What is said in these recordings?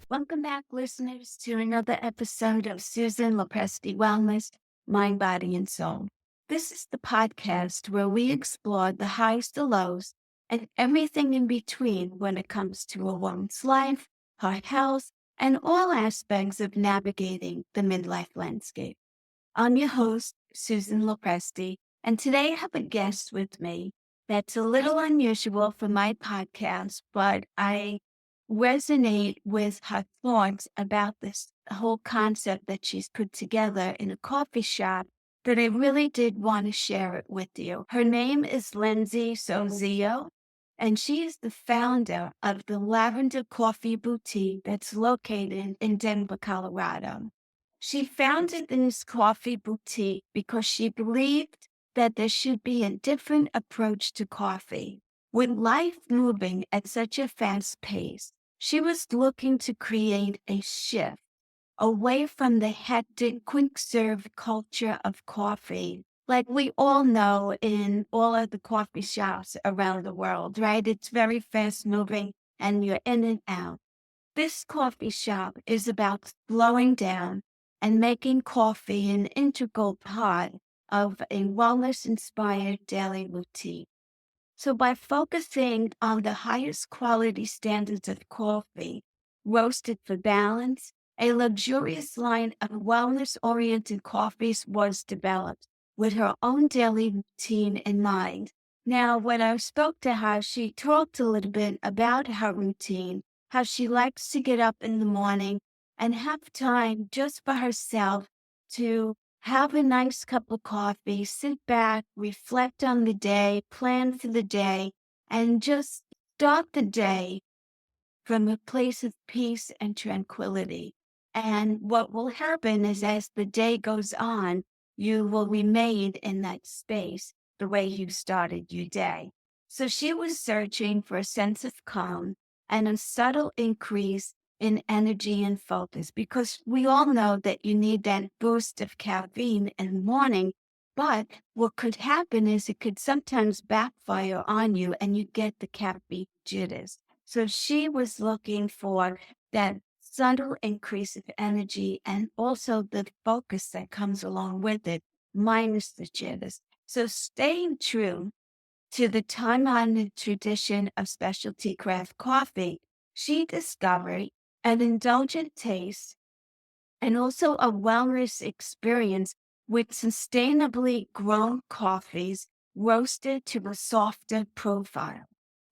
Welcome back, listeners, to another episode of Susan Lopresti Wellness, Mind, Body, and Soul. This is the podcast where we explore the highs, the lows, and everything in between when it comes to a woman's life, her health, and all aspects of navigating the midlife landscape. I'm your host, Susan Lopresti, and today I have a guest with me that's a little unusual for my podcast, but I resonate with her thoughts about this whole concept that she's put together in a coffee shop that I really did want to share it with you. Her name is Lindsey Sozio, and she is the founder of the Lavender Coffee Boutique that's located in Denver, Colorado. She founded this coffee boutique because she believed that there should be a different approach to coffee. With life moving at such a fast pace, she was looking to create a shift away from the hectic, quick serve culture of coffee. Like we all know in all of the coffee shops around the world, right? It's very fast moving and you're in and out. This coffee shop is about slowing down and making coffee an integral part of a wellness inspired daily routine. So by focusing on the highest quality standards of coffee, roasted for balance, a luxurious line of wellness-oriented coffees was developed with her own daily routine in mind. Now, when I spoke to her, she talked a little bit about her routine, how she likes to get up in the morning and have time just for herself to have a nice cup of coffee, sit back, reflect on the day, plan for the day, and just start the day from a place of peace and tranquility. And what will happen is as the day goes on, you will remain in that space the way you started your day. So she was searching for a sense of calm and a subtle increase in energy and focus because we all know that you need that boost of caffeine in the morning. But what could happen is it could sometimes backfire on you and you get the caffeine jitters. So she was looking for that subtle increase of energy and also the focus that comes along with it, minus the jitters. So staying true to the time-honored tradition of specialty craft coffee, she discovered an indulgent taste and also a wellness experience with sustainably grown coffees roasted to a softer profile.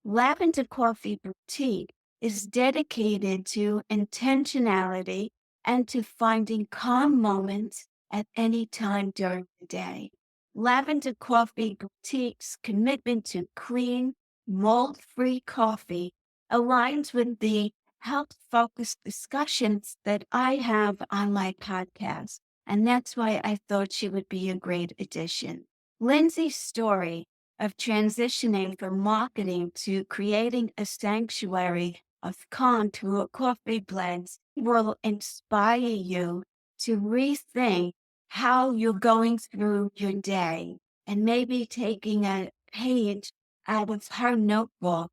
Lavender Coffee Boutique is dedicated to intentionality and to finding calm moments at any time during the day. Lavender Coffee Boutique's commitment to clean, mold-free coffee aligns with the health-focused discussions that I have on my podcast. And that's why I thought she would be a great addition. Lindsey's story of transitioning from marketing to creating a sanctuary of calm through a coffee blends will inspire you to rethink how you're going through your day and maybe taking a page out of her notebook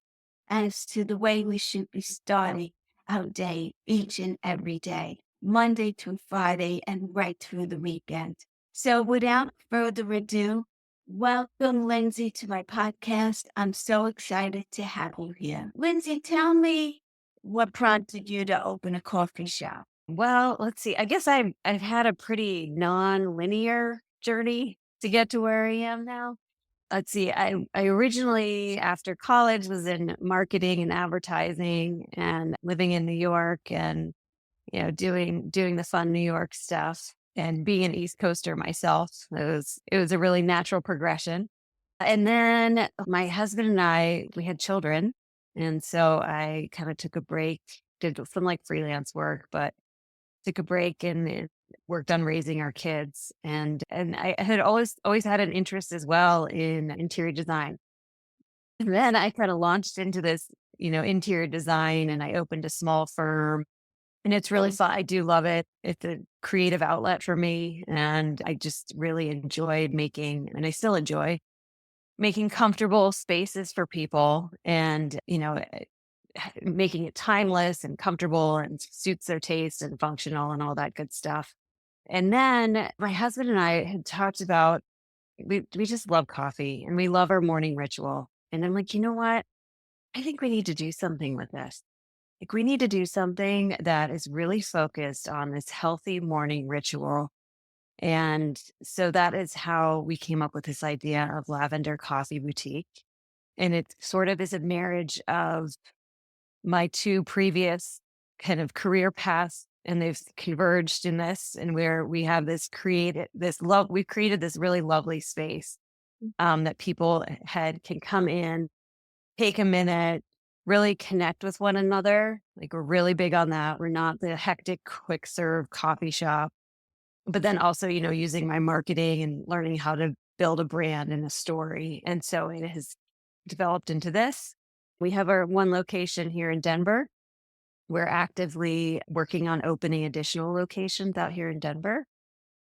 as to the way we should be starting our day each and every day, Monday through Friday and right through the weekend. So without further ado, welcome, Lindsey, to my podcast. I'm so excited to have you here. Lindsey, tell me what prompted you to open a coffee shop. Well, let's see. I guess I've had a pretty non-linear journey to get to where I am now. Let's see. I originally after college was in marketing and advertising and living in New York and doing the fun New York stuff and being an East Coaster myself. It was a really natural progression. And then my husband and we had children, and so I kind of took a break, did some like freelance work, but took a break and worked on raising our kids. And I had always had an interest as well in interior design. And then I kind of launched into this, interior design, and I opened a small firm. And it's really fun. I do love it. It's a creative outlet for me. And I just really enjoyed making, and I still enjoy making comfortable spaces for people. And, making it timeless and comfortable and suits their taste and functional and all that good stuff. And then my husband and I had talked about we just love coffee and we love our morning ritual. And I'm like, you know what? I think we need to do something with this. Like we need to do something that is really focused on this healthy morning ritual. And so that is how we came up with this idea of Lavender Coffee Boutique. And it sort of is a marriage of my two previous kind of career paths, and they've converged in this, and where we have we've created this really lovely space that people had can come in, take a minute, really connect with one another. Like we're really big on that. We're not the hectic quick serve coffee shop, but then also, using my marketing and learning how to build a brand and a story. And so it has developed into this. We have our one location here in Denver. We're actively working on opening additional locations out here in Denver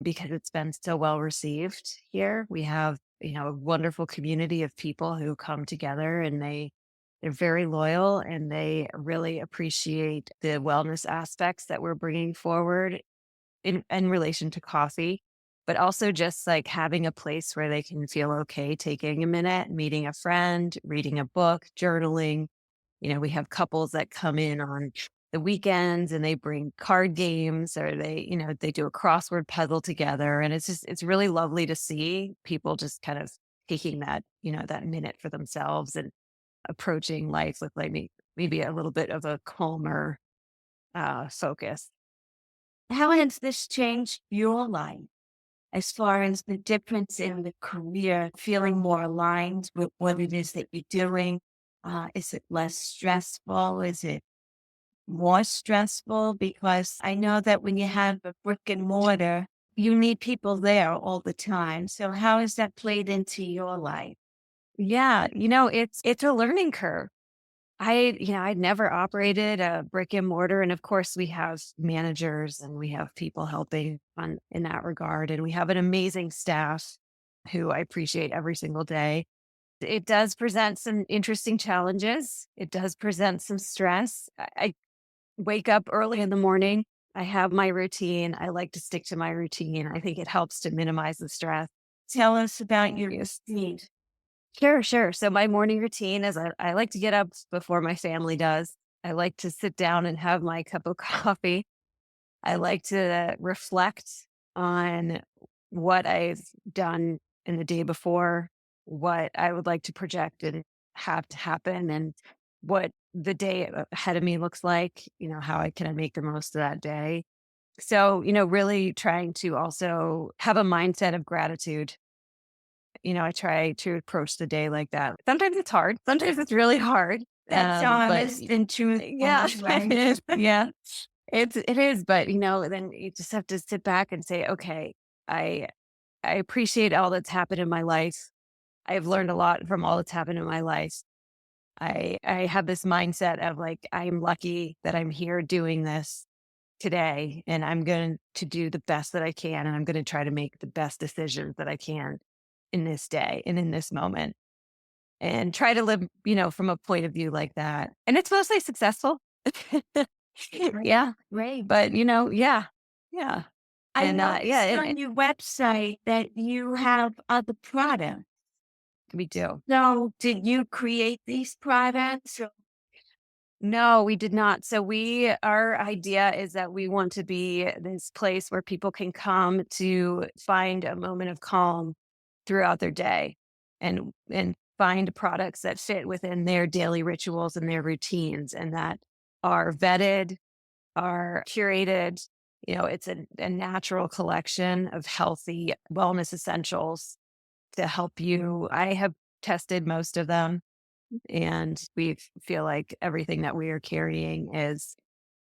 because it's been so well received here. We have, a wonderful community of people who come together, and they're very loyal, and they really appreciate the wellness aspects that we're bringing forward in relation to coffee, but also just like having a place where they can feel okay taking a minute, meeting a friend, reading a book, journaling. We have couples that come in on the weekends and they bring card games, or they do a crossword puzzle together. And it's really lovely to see people just kind of taking that minute for themselves and approaching life with like maybe a little bit of a calmer focus. How has this changed your life as far as the difference in the career, feeling more aligned with what it is that you're doing? Is it less stressful? Is it more stressful? Because I know that when you have a brick and mortar, you need people there all the time. So how has that played into your life? Yeah, it's a learning curve. I'd never operated a brick and mortar. And of course, we have managers and we have people helping in that regard. And we have an amazing staff who I appreciate every single day. It does present some interesting challenges. It does present some stress. I wake up early in the morning. I have my routine. I like to stick to my routine. I think it helps to minimize the stress. Tell us about your routine. Sure, sure. So my morning routine is I like to get up before my family does. I like to sit down and have my cup of coffee. I like to reflect on what I've done in the day before, what I would like to project and have to happen, and what the day ahead of me looks like, how I can make the most of that day. So, really trying to also have a mindset of gratitude. I try to approach the day like that. Sometimes it's hard. Sometimes it's really hard. That's But honest and truthful, yeah, it right? is. Yeah, it is. But then you just have to sit back and say, okay, I I appreciate all that's happened in my life. I've learned a lot from all that's happened in my life. I have this mindset of like I'm lucky that I'm here doing this today, and I'm going to do the best that I can, and I'm going to try to make the best decisions that I can in this day and in this moment, and try to live, from a point of view like that. And it's mostly successful. Great. Yeah. Great. But, yeah. Yeah. I And, yeah, noticed on your website that you have other products. we do. So did you create these products? Or No, we did not. So our idea is that we want to be this place where people can come to find a moment of calm throughout their day, and find products that fit within their daily rituals and their routines, and that are vetted, are curated. It's a natural collection of healthy wellness essentials to help you. I have tested most of them, and we feel like everything that we are carrying is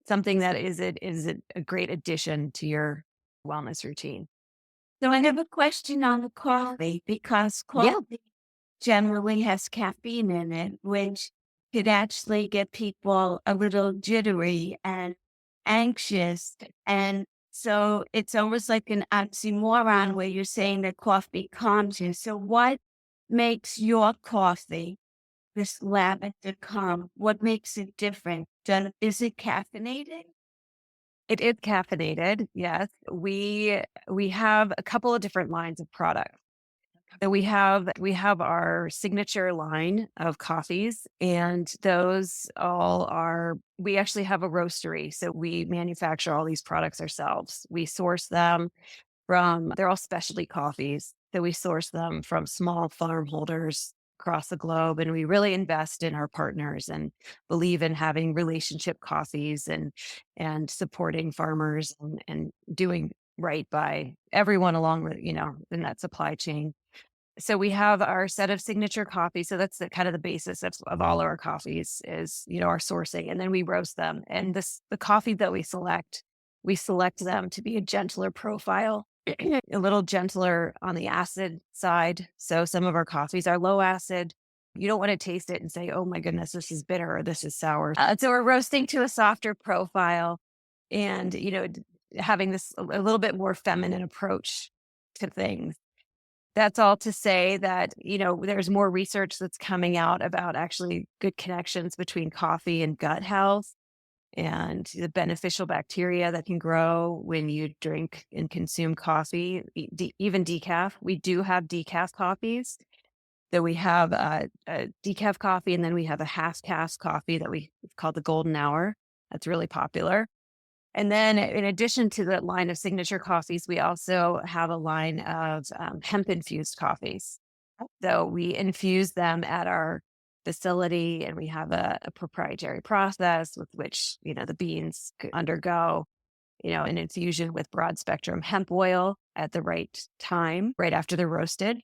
something that is a great addition to your wellness routine. so I have a question on the coffee because Yeah. coffee generally has caffeine in it, which could actually get people a little jittery and anxious. And so it's almost like an oxymoron where you're saying that coffee calms you. So what makes your coffee this lavender calm. What makes it different? Is it caffeinated? It is caffeinated, yes. We have a couple of different lines of products. So we have our signature line of coffees, and those all are we actually have a roastery. So we manufacture all these products ourselves. We source them from they're all specialty coffees. So we source them from small farm holders across the globe, and we really invest in our partners and believe in having relationship coffees and supporting farmers and doing right by everyone along with, in that supply chain. So we have our set of signature coffees. So that's the kind of the basis of all our coffees is, our sourcing. And then we roast them. And the coffee that we select them to be a gentler profile, a little gentler on the acid side. So some of our coffees are low acid. You don't want to taste it and say, oh my goodness, this is bitter or this is sour. So we're roasting to a softer profile and, having this a little bit more feminine approach to things. That's all to say that, there's more research that's coming out about actually good connections between coffee and gut health and the beneficial bacteria that can grow when you drink and consume coffee, even decaf. We do have decaf coffees. So we have a decaf coffee, and then we have a half cask coffee that we it's called the Golden Hour. That's really popular. And then in addition to the line of signature coffees, we also have a line of hemp infused coffees. So we infuse them at our facility, and we have a proprietary process with which, the beans could undergo, an infusion with broad spectrum hemp oil at the right time, right after they're roasted.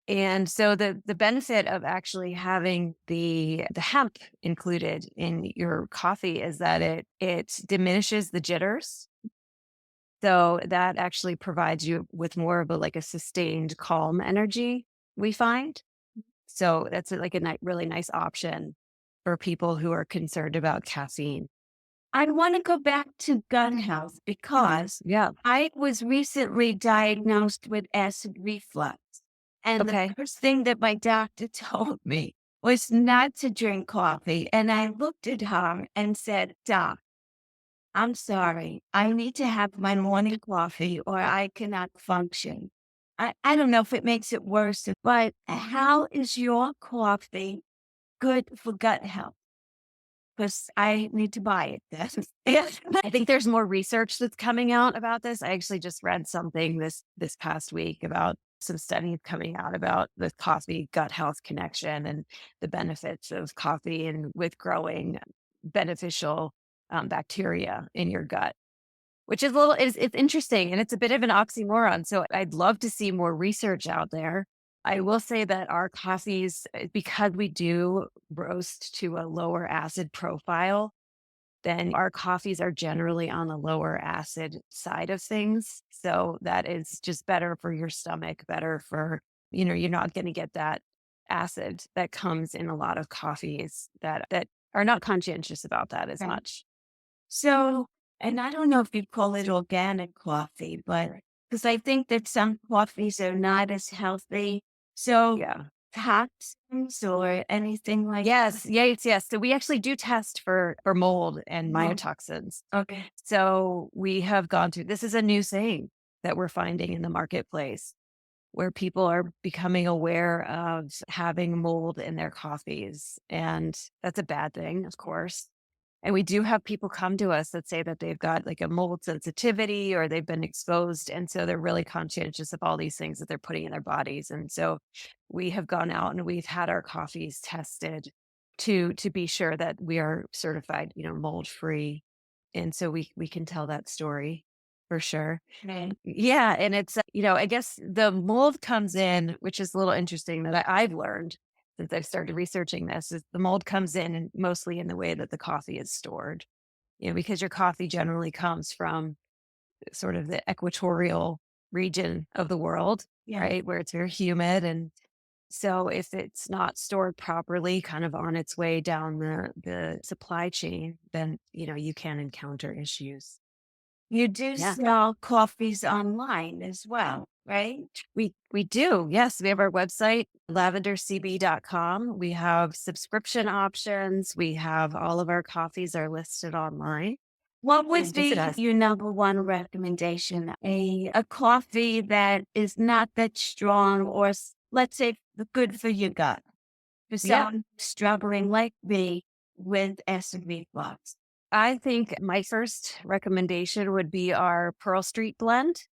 And so the benefit of actually having the hemp included in your coffee is that it diminishes the jitters. So that actually provides you with more of a sustained calm energy, we find. So that's like a really nice option for people who are concerned about caffeine. I want to go back to gut health because Yeah. I was recently diagnosed with acid reflux. And the Okay. first thing that my doctor told me was not to drink coffee. And I looked at her and said, Doc, I'm sorry. I need to have my morning coffee or I cannot function. I don't know if it makes it worse, but how is your coffee good for gut health? Because I need to buy it then. Yeah. I think there's more research that's coming out about this. I actually just read something this past week about some studies coming out about the coffee gut health connection and the benefits of coffee and with growing beneficial bacteria in your gut, which is it's interesting and it's a bit of an oxymoron. So I'd love to see more research out there. I will say that our coffees, because we do roast to a lower acid profile, then our coffees are generally on the lower acid side of things. So that is just better for your stomach, better for, you're not going to get that acid that comes in a lot of coffees that are not conscientious about that as Right. much. So, and I don't know if you call it organic coffee, but because I think that some coffees are not as healthy. So, Yeah. toxins or anything like Yes, yes, yes. So we actually do test for mold and that? mycotoxins. Okay. So we have gone through this is a new thing that we're finding in the marketplace where people are becoming aware of having mold in their coffees. And that's a bad thing, of course. And we do have people come to us that say that they've got like a mold sensitivity or they've been exposed. And so they're really conscientious of all these things that they're putting in their bodies. And so we have gone out and we've had our coffees tested to be sure that we are certified, mold free. And so we can tell that story for sure. Right. Yeah, and it's, I guess the mold comes in, which is a little interesting that I've learned since I've started researching this, is the mold comes in mostly in the way that the coffee is stored. Because your coffee generally comes from sort of the equatorial region of the world, Yeah. right, where it's very humid. And so if it's not stored properly, kind of on its way down the supply chain, then, you can encounter issues. You do Yeah. sell coffees online as well. right? We do. Yes, we have our website, lavendercb.com. We have subscription options. We have all of our coffees are listed online. What would Visit be us. your number one recommendation? A coffee that is not that strong or let's say good for your gut. For Yeah. someone struggling like me with acid reflux. I think my first recommendation would be our Pearl Street blend.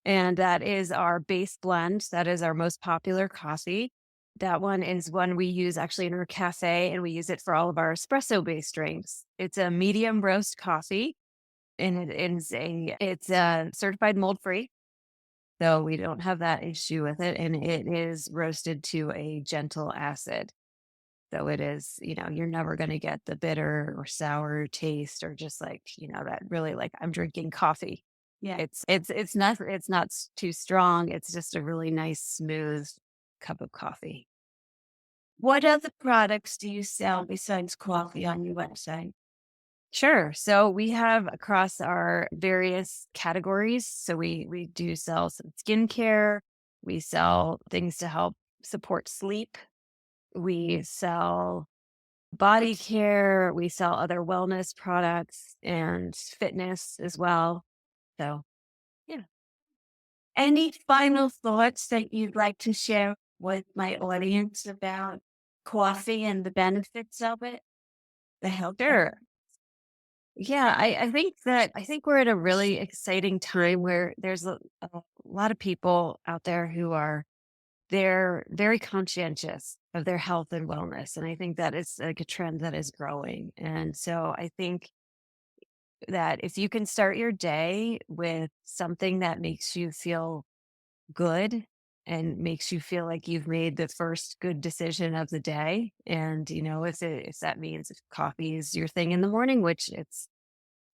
And that is our base blend. That is our most popular coffee. That one is one we use actually in our cafe, and we use it for all of our espresso based drinks. It's a medium roast coffee, and it's certified mold free. So we don't have that issue with it. And it is roasted to a gentle acid. So it is, you're never going to get the bitter or sour taste or just like, that really like I'm drinking coffee. Yeah. It's not too strong. It's just a really nice, smooth cup of coffee. What other products do you sell besides coffee on your website? Sure. So we have across our various categories. So we do sell some skincare. We sell things to help support sleep. We sell body care. We sell other wellness products and fitness as well. So yeah. Any final thoughts that you'd like to share with my audience about coffee and the benefits of it? The health benefits? Sure. Yeah, I think we're at a really exciting time where there's a lot of people out there who are they're very conscientious of their health and wellness. And I think that is like a trend that is growing. And so I think that if you can start your day with something that makes you feel good and makes you feel like you've made the first good decision of the day. And, if that means if coffee is your thing in the morning, which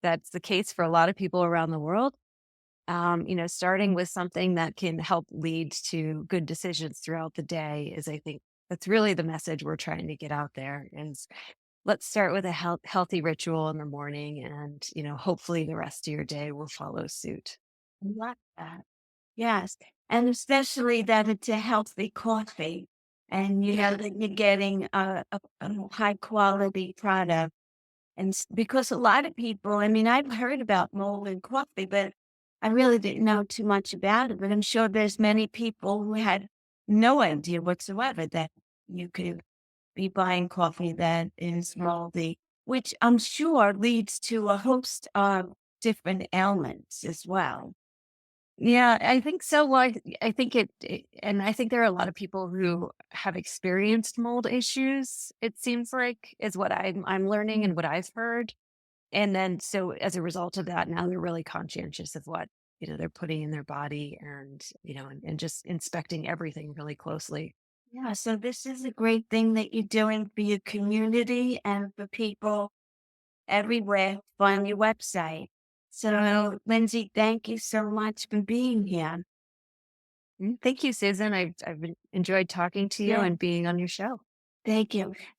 that's the case for a lot of people around the world. Starting with something that can help lead to good decisions throughout the day is, I think, that's really the message we're trying to get out there. And let's start with a healthy ritual in the morning, and hopefully the rest of your day will follow suit. I like that. Yes. And especially that it's a healthy coffee and you know that you're getting a high quality product. And because a lot of people, I mean, I've heard about mold in coffee, but I really didn't know too much about it. But I'm sure there's many people who had no idea whatsoever that you could be buying coffee that is moldy, which I'm sure leads to a host of different ailments as well. Yeah, I think so. Well, I think and I think there are a lot of people who have experienced mold issues. It seems like is what I'm learning and what I've heard. And then, so as a result of that, now they're really conscientious of what they're putting in their body, and and just inspecting everything really closely. Yeah, so this is a great thing that you're doing for your community and for people everywhere on your website. So, Lindsay, thank you so much for being here. Thank you, Susan. Enjoyed talking to you Yeah, and being on your show. thank you.